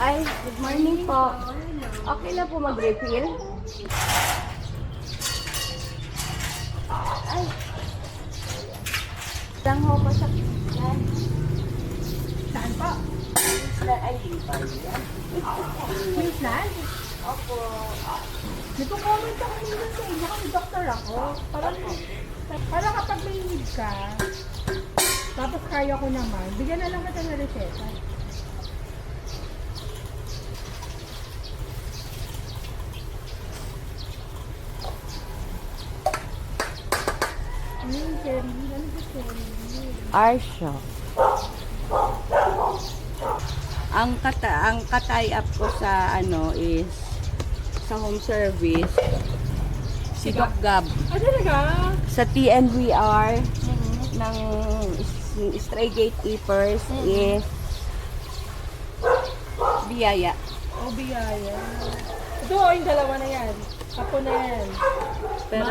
Ay, good morning po. Okay lang po mag-refill? Ay. Lang ho pa sa yan. Saan po? Ay, di pa yan. Queensland? Opo. Nagko-comment ako minsan sa inyo kasi doktor ako. Para kapag may need ka, tapos kaya ko naman, bigyan na lang kita ng reseta. Cherry. Ano ba cherry? Arsha. Ang ka-tie up ko sa ano is sa home service si Doc Gab. Ah, talaga? Sa TNVR ng Stray Gatekeepers is Biyaya. Oh, biyaya. Ito, yung dalawa na yan. Ako na yan. Pero